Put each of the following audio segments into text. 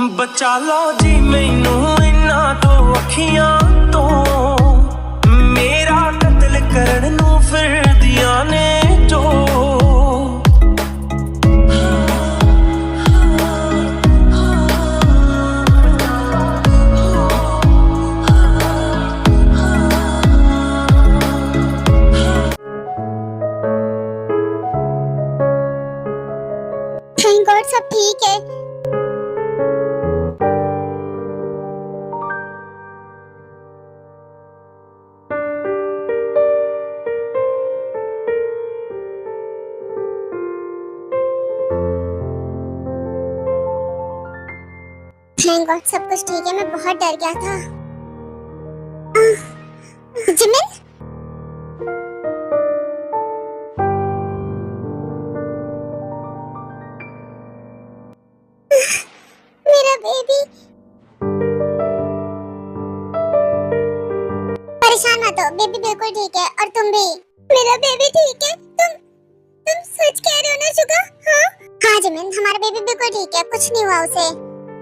बचा लो जी मैनू इन्ना तो अखियां तो मेरा कत्ल करन नू फिरदियां ने जो थैंक गॉड सब ठीक है। थैंक गॉड सब कुछ ठीक है। मैं बहुत डर गया था। जिमिन मेरा बेबी, परेशान मत हो, बेबी बिल्कुल ठीक है और तुम भी। मेरा बेबी ठीक है। तुम सच कह रहे हो ना शुगा? हाँ जिमिन, हमारा बेबी बिल्कुल ठीक है, कुछ नहीं हुआ उसे।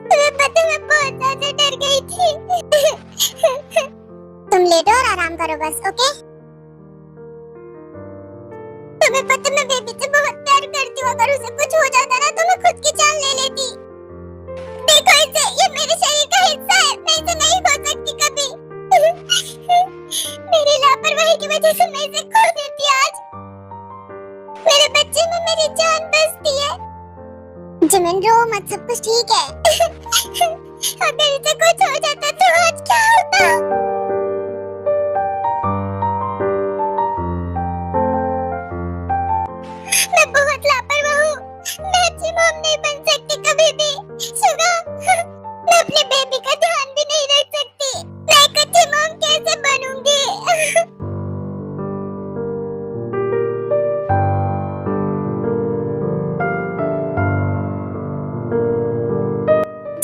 तुम्हें पता है मैं बहुत ज्यादा डर गई थी। तुम लेटो और आराम करो बस, ओके? तुम्हें पता है मैं बेबी से बहुत प्यार करती हूँ। अगर उसे कुछ हो जाता ना तो मैं खुद की जान ले लेती। देखो इसे, ये मेरे शरीर का हिस्सा है, मैं इसे नहीं खो सकती कभी। मेरी लापरवाही की वजह से मैं इसे खो देती आज। मेरे बच्चे में मेरी जान बसती है। जिमिन रो मत, सब कुछ ठीक है। अगर इसे कुछ हो जाता तो आज क्या होता? मैं बहुत लापरवाह हूँ। मैं अच्छी मॉम नहीं बन सकती कभी भी। सुनो, मैं अपने बेबी का ध्यान भी नहीं रख सकती। मैं एक अच्छी मॉम कैसे बनूंगी?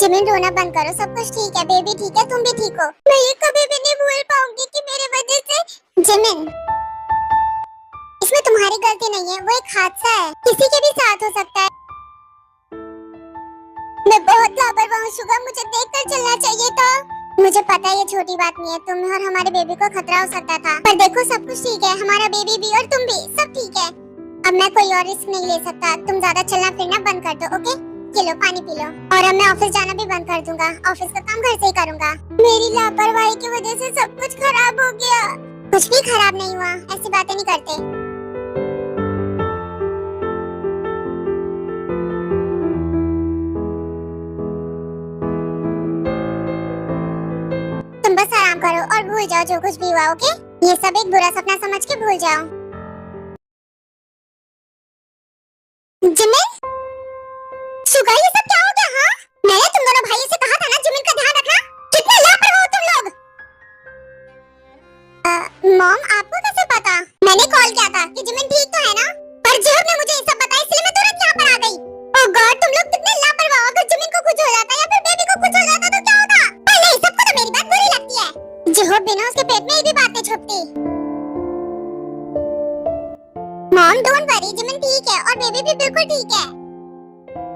जिमिन रोना बंद करो, सब कुछ ठीक है, बेबी ठीक है, तुम भी ठीक हो। मैं ये कभी भी नहीं भूल पाऊंगी कि मेरे वजह से। जिमिन, इसमें तुम्हारी गलती नहीं है, वो एक हादसा है, किसी के भी साथ हो सकता है। मैं बहुत लापरवाह हूँ शुगा, मुझे देखकर चलना चाहिए था। मुझे पता है ये छोटी बात नहीं है, तुम्हें और हमारे बेबी को खतरा हो सकता था, पर देखो सब कुछ ठीक है, हमारा बेबी भी और तुम भी, सब ठीक है। अब मैं कोई और रिस्क नहीं ले सकता, तुम ज्यादा चलना फिरना बंद कर दो, ओके? ये लो पानी पी लो। और अब मैं ऑफिस जाना भी बंद कर दूंगा, ऑफिस का काम घर से ही करूंगा। मेरी लापरवाही की वजह से सब कुछ खराब हो गया। कुछ भी खराब नहीं हुआ, ऐसी बातें नहीं करते। तुम बस आराम करो और भूल जाओ जो कुछ भी हुआ, ओके? ये सब एक बुरा सपना समझ के भूल जाओ। जिमिन, शुगा, ये सब क्या हो गया? हाँ, मैंने तुम दोनों भाइयों से कहा था ना जिमिन का ध्यान रखना। कितने लापरवाह हो तुम लोग। मॉम, आपको कैसे पता? मैंने कॉल किया था कि जिमिन ठीक तो है ना, पर जेहब ने मुझे ये सब बताया, इसलिए मैं तुरंत यहाँ पर आ गई। ओह गॉड, तुम लोग कितने लापरवाह हो। अगर जिमिन को कुछ हो जाता या फिर बेबी को कुछ हो जाता तो क्या होगा? पर नहीं, सबको तो मेरी बात बुरी लगती है। जेहब बिना उसके पेट में ये भी बातें छुपती। मॉम डोंट वरी, जिमिन ठीक है और बेबी भी बिल्कुल ठीक है।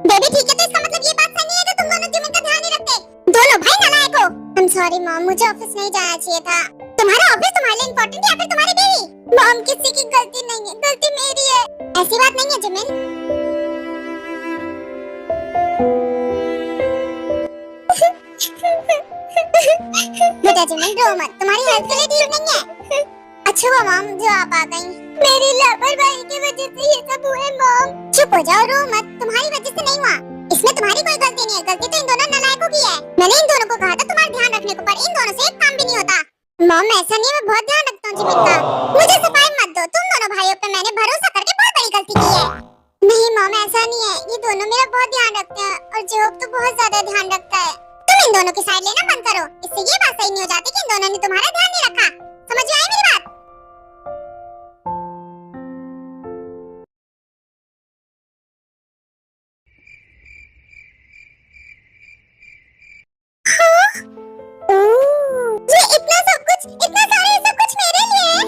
बेबी ठीक है तो इसका मतलब ये बात सही नहीं है कि तुम दोनों जिमिन का ध्यान नहीं रखते। दोनों भाई नालायक हो। आई एम सॉरी मॉम, मुझे ऑफिस नहीं जाना चाहिए था। तुम्हारा ऑफिस तुम्हारे लिए इम्पोर्टेंट है या फिर तुम्हारी बेबी? मॉम, किसी की गलती नहीं है, गलती मेरी है। ऐसी बात नहीं है जिमिन। बेटा जिमिन रो मत, तुम्हारी हेल्थ के लिए ठीक नहीं है। अच्छा हुआ मॉम जो आप आ गई। मेरी लापरवाही की वजह से ये सब हुआ मॉम। चुप हो जाओ, रो मत, तुम्हारी वजह से नहीं हुआ। इसमें तुम्हारी कोई गलती नहीं है, गलती तो इन दोनों नालायकों की है। मैंने इन दोनों को कहा था तुम्हारा ध्यान रखने को, पर इन दोनों से एक काम भी नहीं होता। मॉम ऐसा नहीं है, मैं बहुत ध्यान रखता हूँ जिमिन का। मुझे सफाई मत दो, तुम दोनों भाइयों पे मैंने भरोसा करके बहुत बड़ी गलती की है। नहीं मॉम ऐसा नहीं है, ये दोनों मेरा बहुत ध्यान रखते हैं और जेहब तो बहुत ज्यादा ध्यान रखता है। तुम इन दोनों की साइड लेना बंद करो, इससे ये बात सही नहीं हो जाती कि इन दोनों ने तुम्हारा ध्यान नहीं रखा। समझ में आई मेरी बात? ये इतना सब कुछ, इतना सारे सब कुछ मेरे लिए है।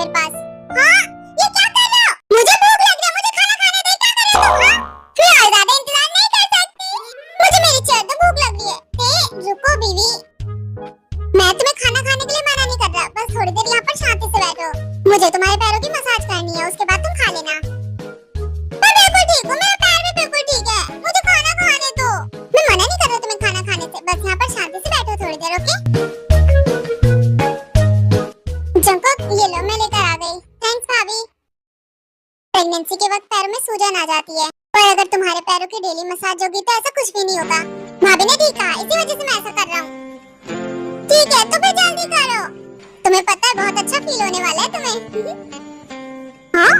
मेरे पास। हाँ, ये क्या कर रहे हो? मुझे भूख लग रही है, मुझे खाना खाने दे। क्या कर रहे हो तुम? हाँ? मैं और ज्यादा इंतजार नहीं कर सकती। मुझे मेरी चेयर तो भूख लग रही है। रुको बीवी, मैं तुम्हें खाना खाने के लिए मना नहीं कर रहा, बस थोड़ी देर यहाँ पर शांति से बैठो। मुझे तुम्हारे पैरों की मसाज करनी है, उसके बाद तुम खा लेना। मैं बिल्कुल ठीक हूँ, मेरा पैर भी बिल्कुल ठीक है, मुझे खाना खाने दो। मैं मना नहीं कर रहा तुम्हें खाना खाने से, बस यहाँ पर शांति से बैठो थोड़ी देर, ओके? जंकुक, ये लो, मैं लेकर आ गई। थैंक्स भाभी। प्रेगनेंसी के वक्त पैरों में सूजन आ जाती है, पर अगर तुम्हारे पैरों की डेली मसाज होगी तो ऐसा कुछ भी नहीं होगा। भाभी ने ठीक कहा, इसी वजह से मैं ऐसा कर रहा हूँ। ठीक है, तो फिर जल्दी करो। तुम्हें पता है बहुत अच्छा फील होने वाला है तुम्हें। हाँ?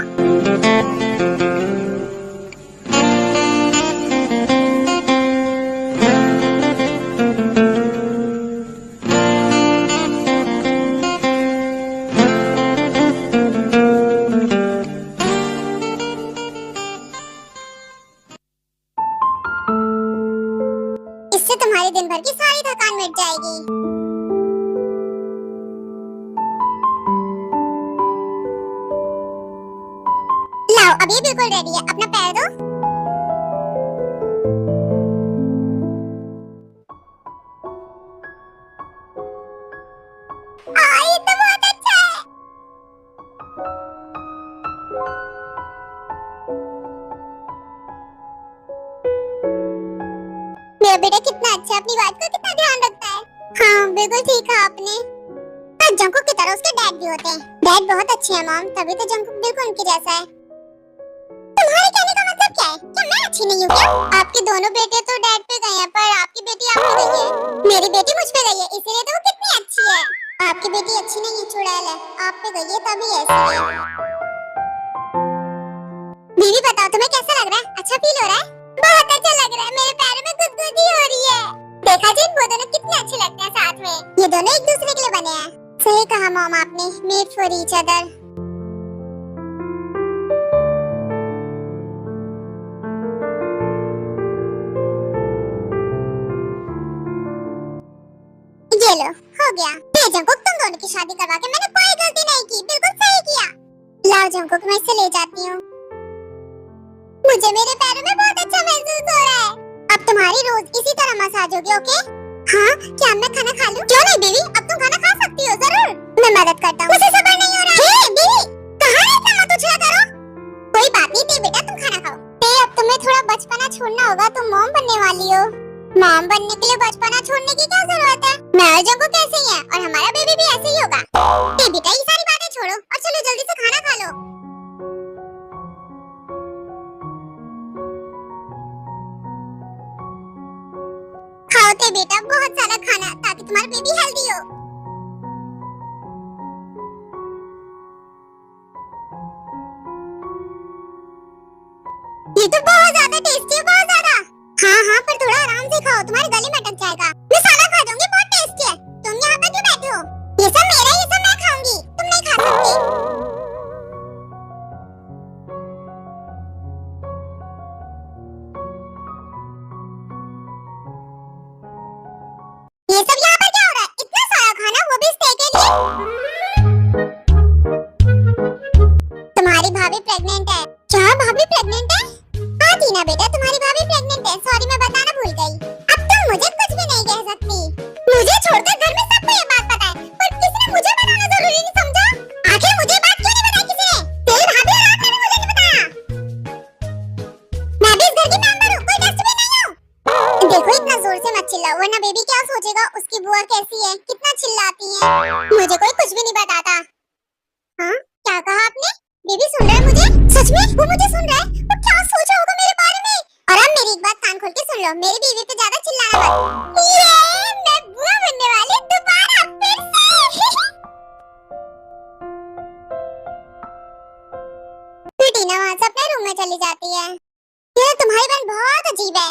इससे तुम्हारी दिन भर की सारी थकान मिट जाएगी। लाओ, अब ये बिल्कुल रेडी है, अपना पैर दो। ये तो बहुत अच्छा है। मेरा बेटा कितना अच्छा है, अपनी बात का कितना ध्यान रखता है। हाँ, बिल्कुल ठीक कहा आपने। पर जंकुक की तरह उसके डैड भी होते हैं। डैड बहुत अच्छे हैं मॉम, तभी तो जंकुक बिल्कुल उनके जैसा है। तुम्हारे कहने का मतलब क्या है? क्या मैं अच्छी नहीं हूँ क्या? आपके दोनों बेटे तो डैड पे गए हैं, पर आपकी बेटी आप पे गई है। मेरी बेटी मुझ पे गई है, इसीलिए तो वो कितनी अच्छी है। आपकी बेटी अच्छी नहीं है, चुड़ैल है, आप पे गई है तभी ऐसी है। बीवी बताओ, तुम्हें कैसा लग रहा है? अच्छा फील हो रहा है? बहुत अच्छा लग रहा है, मेरे पैरों में गुदगुदी हो रही है। देखा जी, वो दोनों कितने अच्छे लगते हैं साथ में। ये दोनों एक दूसरे के लिए बने हैं। सही कहा मॉम आपने, मेड फॉर ईच अदर। ये लो, हो गया। ये जंकुक, तुम दोनों की शादी करवा के मैंने कोई गलती नहीं की, बिल्कुल सही किया। लाओ जंकुक, मैं इसे ले जाती हूँ। मुझे मेरे पैरों में बहुत अच्छा महसूस हो रहा है। अब तुम्हारी रोज इसी तरह मसाज होगी, ओके? हाँ, क्या मैं खाना खा लूं? क्यों नहीं बीवी, अब तुम खाना खा सकती हो, जरूर। मैं मदद करता हूँ। मुझे सब्र नहीं हो रहा। हे बीवी, कहाँ इतना मत उछला करो। कोई बात नहीं, ते बेटा तुम खाना खाओ। ते, अब तुम्हें थोड़ा बचपना छोड़ना होगा, तुम मॉम बनने वाली हो। मॉम बनने के लिए बचपना छोड़ने की क्या जरूरत है? मैं और जंकुक कैसे ही है, और हमारा बेबी भी ऐसे ही होगा। ते बेटा, ये सारी बातें छोड़ो और चलो जल्दी से खाना खा लो। खाओ ते बेटा, बहुत सारा खाना, ताकि तुम्हारा बेबी हेल्दी हो। ये तो बहुत ज्यादा टेस्टी है, बहुत ज्यादा। हाँ हाँ, पर थोड़ा आराम से खाओ, तुम्हारे गले में अटक जाएगा। मैं सारा खा जाऊंगी, बहुत टेस्टी है। तुम यहाँ पर क्यों बैठे हो? ये सब मेरा है, ये सब मैं खाऊंगी, तुम नहीं खा सकती। ये सब यहाँ पर क्या हो रहा है? इतना सारा खाना, वो भी स्टे के लिए। तुम्हारी भाभी प्रेग्नेंट है। क्या भाभी प्रेग्नेंट है? हाँ टीना बेटा, तुम्हारी भाभी प्रेग्नेंट है। सॉरी, मैं बताना भूल गई। अब तुम मुझे कुछ भी नहीं कह सकती। मुझे छोड़कर घर में सबको ये बात पता है, पर किसी ने मुझे बताना जरूरी नहीं समझा। आखिर मुझे बात क्यों नहीं बताई किसी ने? तेरी भाभी और आपने भी मुझे नहीं बताया। मैं भी इस घर की मेंबर हूँ, कोई डस्टबिन नहीं हूँ। देखो, इतना जोर से मत चिल्लाओ, वरना बेबी क्या सोचेगा उसकी बुआ कैसी है, कितना चिल्लाती है। मुझे कोई कुछ भी नहीं बताता। हाँ, क्या कहा आपने? बेबी सुन रहा है मुझे? सच में वो मुझे सुन रहा है? वो क्या सोच रहा होगा मेरे बारे में? और अब मेरी एक बात कान खोल के सुन लो, मेरी बीवी पे ज्यादा चिल्लाना मत। ये मैं बुआ बनने वाली दोबारा फिर से। फिर टीना वहाँ से अपने रूम में चली जाती है। ये तुम्हारी बहन बहुत अजीब है।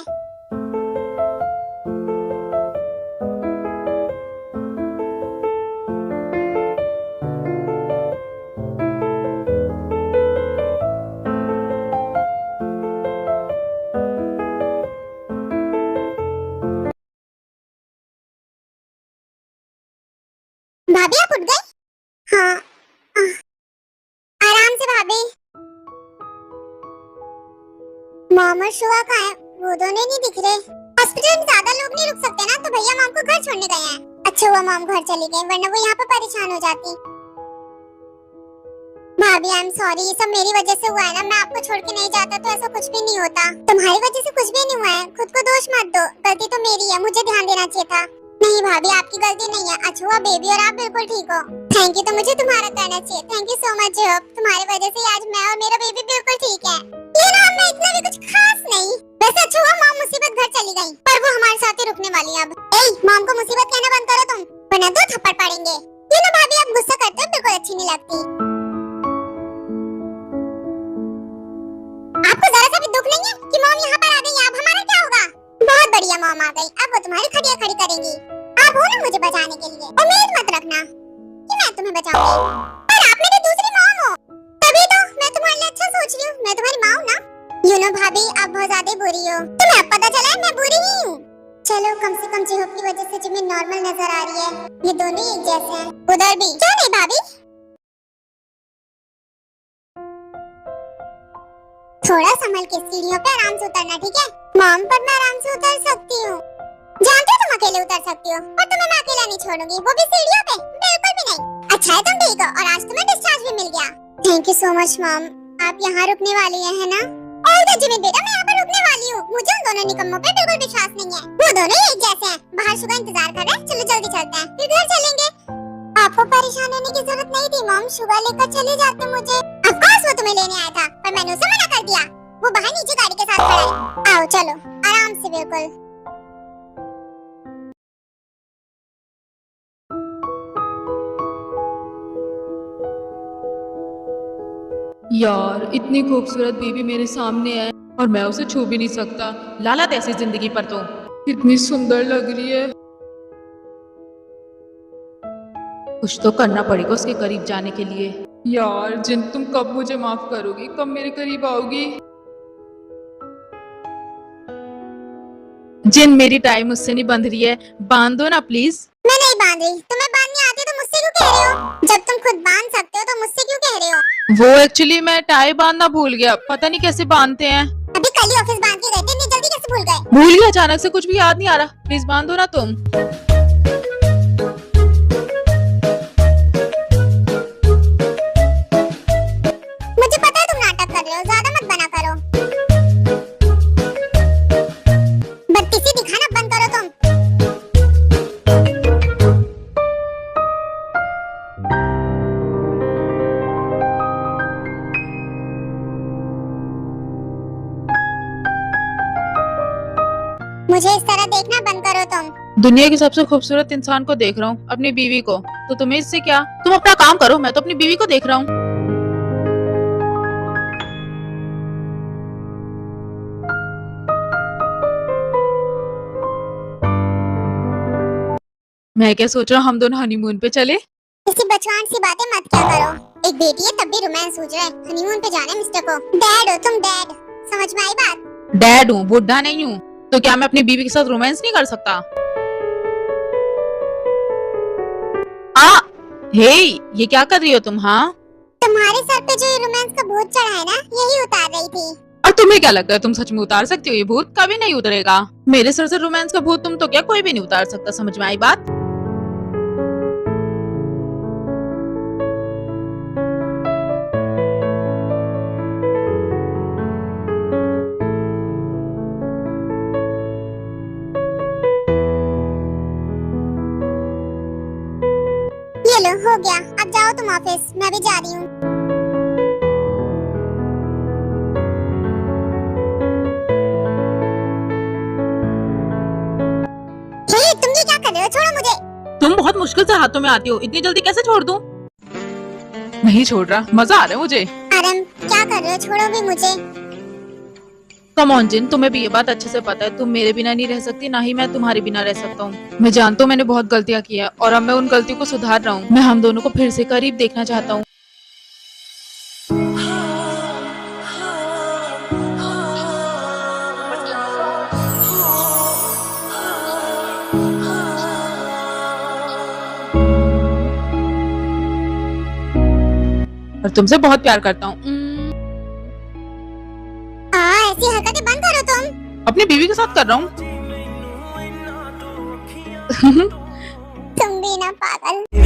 मॉम और शुआ कहाँ है? वो दोनों नहीं दिख रहे। हॉस्पिटल में ज्यादा लोग नहीं रुक सकते ना, तो भैया मॉम को घर छोड़ने गए हैं। अच्छा हुआ मॉम घर चली गई, वरना वो यहाँ पे परेशान हो जाती। भाभी आई एम सॉरी, ये सब मेरी वजह से हुआ है ना। मैं आपको छोड़ के नहीं जाता तो ऐसा कुछ भी नहीं होता। तुम्हारी वजह से कुछ भी नहीं हुआ है, खुद को दोष मत दो। गलती तो मेरी है, मुझे ध्यान देना चाहिए था। नहीं भाभी, आपकी गलती नहीं है। अच्छा हुआ बेबी और आप बिल्कुल ठीक हो। थैंक यू, तो मुझे तुम्हारा करना चाहिए। थैंक यू सो मच जोब, तुम्हारी वजह से आज मैं और मेरा बेबी बिल्कुल ठीक है। ये ना मैं इतना भी कुछ खास नहीं। वैसे अच्छा हुआ मॉम मुसीबत घर चली गई, पर वो हमारे साथ ही रुकने वाली है अब। ए मॉम को मुसीबत कहना बंद करो तुम, वरना दो थप्पड़ पड़ेंगे। ये ना भाभी आप गुस्सा करते हो, बिल्कुल अच्छी नहीं लगती। आपको जरा सा भी दुख नहीं है कि मॉम यहाँ पर आ गई? अब हमारा क्या होगा? बहुत बढ़िया, मॉम आ गई। अब वो तुम्हारी खटिया खड़ी करेंगी। आप हो ना मुझे बचाने के लिए, उम्मीद मत रखना कि मैं तुम्हें बचाऊंगी। पर आप मेरी दूसरी मॉम हो, तभी तो मैं तुम्हारे लिए अच्छा सोच रही हूँ। मैं तुम्हारी माँ हूँ ना। यू नो भाभी, आप बहुत ज्यादा बुरी हो। तुम्हें अब पता चला है मैं बुरी ही हूँ। चलो कम से कम जिहोब की वजह से जिमी नॉर्मल नजर आ रही है। ये दोनों एक जैसे हैं। उधर भी क्यों नहीं भाभी? थोड़ा संभल के सीढ़ियों पे आराम से उतरना, ठीक है? मॉम पर मैं आराम से उतर सकती हूँ। जानते हो तुम अकेले उतर सकती हो, पर तुम्हें मैं अकेला नहीं छोड़ूंगी, वो भी सीढ़ियों पे। बिल्कुल भी नहीं। अच्छा है तुम ठीक हो, और आज तुम्हें डिस्चार्ज भी मिल गया। Thank you so much mom. आप यहाँ रुकने वाली है ना? और जिमी बेटा, मैं यहाँ पर रुकने वाली हूँ। मुझे उन दोनों निकम्मों पे बिल्कुल विश्वास नहीं है। वो दोनों एक जैसे हैं। बाहर शुगर इंतजार कर रहे हैं, चलो जल्दी चलते हैं, फिर घर चलेंगे। आपको परेशान होने की जरूरत नहीं थी मॉम, शुगर लेकर चले जाते मुझे। ऑफ कोर्स वो तुम्हें लेने आया था, पर मैंने उसे मना कर दिया। वो बाहर नीचे गाड़ी के साथ खड़ा है। आओ चलो आराम से, बिल्कुल। यार इतनी खूबसूरत बेबी मेरे सामने है और मैं उसे छू भी नहीं सकता। लालत ऐसी जिंदगी पर तो। कितनी सुंदर लग रही है। कुछ तो करना पड़ेगा उसके करीब जाने के लिए। यार जिन, तुम कब मुझे माफ करोगी, कब मेरे करीब आओगी? जिन, मेरी टाइम मुझसे नहीं बंध रही है, बांध दो ना प्लीज। मैं नहीं बांध रही। तुम्हें बांधनी आती तो मुझसे क्यों कह रहे हो? जब तुम खुद बांध सकते हो तो मुझसे क्यों कह रहे हो? वो एक्चुअली मैं टाई बांधना भूल गया, पता नहीं कैसे बांधते हैं। अभी कल ही ऑफिस बांध के गए थे, इतनी जल्दी कैसे भूल गए? भूल गया अचानक से, कुछ भी याद नहीं आ रहा। प्लीज बांध दो ना तुम। मुझे पता है तुम नाटक कर रहे हो, ज्यादा मत बना करो। बत्तीसी दिखाना बंद करो तुम। मुझे इस तरह देखना बंद करो तुम। दुनिया की सबसे खूबसूरत इंसान को देख रहा हूँ, अपनी बीवी को, तो तुम्हें इससे क्या? तुम अपना काम करो, मैं तो अपनी बीवी को देख रहा हूँ। मैं क्या सोच रहा हूँ, हम दोनों हनीमून पे चले। ऐसी बचकान सी बातें मत क्या करो। एक बेटी है तब भी रोमांस सूझ रहा है। हनीमून पे जाना है मिस्टर को। डैड हो तुम, डैड। समझ में आई बात? डैड हूँ, बुढ़ा नहीं हूँ। तो क्या मैं अपनी बीवी के साथ रोमांस नहीं कर सकता? हे, ये क्या कर रही हो तुम? हाँ, तुम्हारे सर पे जो ये रोमांस का भूत चढ़ा है ना, यही उतार रही थी। और तुम्हें क्या लगता है तुम सच में उतार सकती हो? ये भूत कभी नहीं उतरेगा। मेरे सर से रोमांस का भूत तुम तो क्या कोई भी नहीं उतार सकता। समझ में आई बात? ये लो, हो गया। अब जाओ तुम ऑफिस, मैं भी जा रही हूँ। हे, तुम ये क्या कर रहे हो? छोड़ो मुझे। तुम बहुत मुश्किल से हाथों में आती हो, इतनी जल्दी कैसे छोड़ दूं? नहीं छोड़ रहा, मजा आ रहा है मुझे। आरम, क्या कर रहे हो? छोड़ो भी मुझे। कम ऑन जिन, तुम्हें भी ये बात अच्छे से पता है, तुम मेरे बिना नहीं रह सकती, ना ही मैं तुम्हारे बिना रह सकता हूँ। मैं जानता हूँ मैंने बहुत गलतियाँ की है और अब मैं उन गलतियों को सुधार रहा हूँ। मैं हम दोनों को फिर से करीब देखना चाहता हूँ। और तुमसे बहुत प्यार करता हूँ। ऐसी हरकतें अपनी बीवी के साथ कर रहा हूँ। तुम भी ना पागल।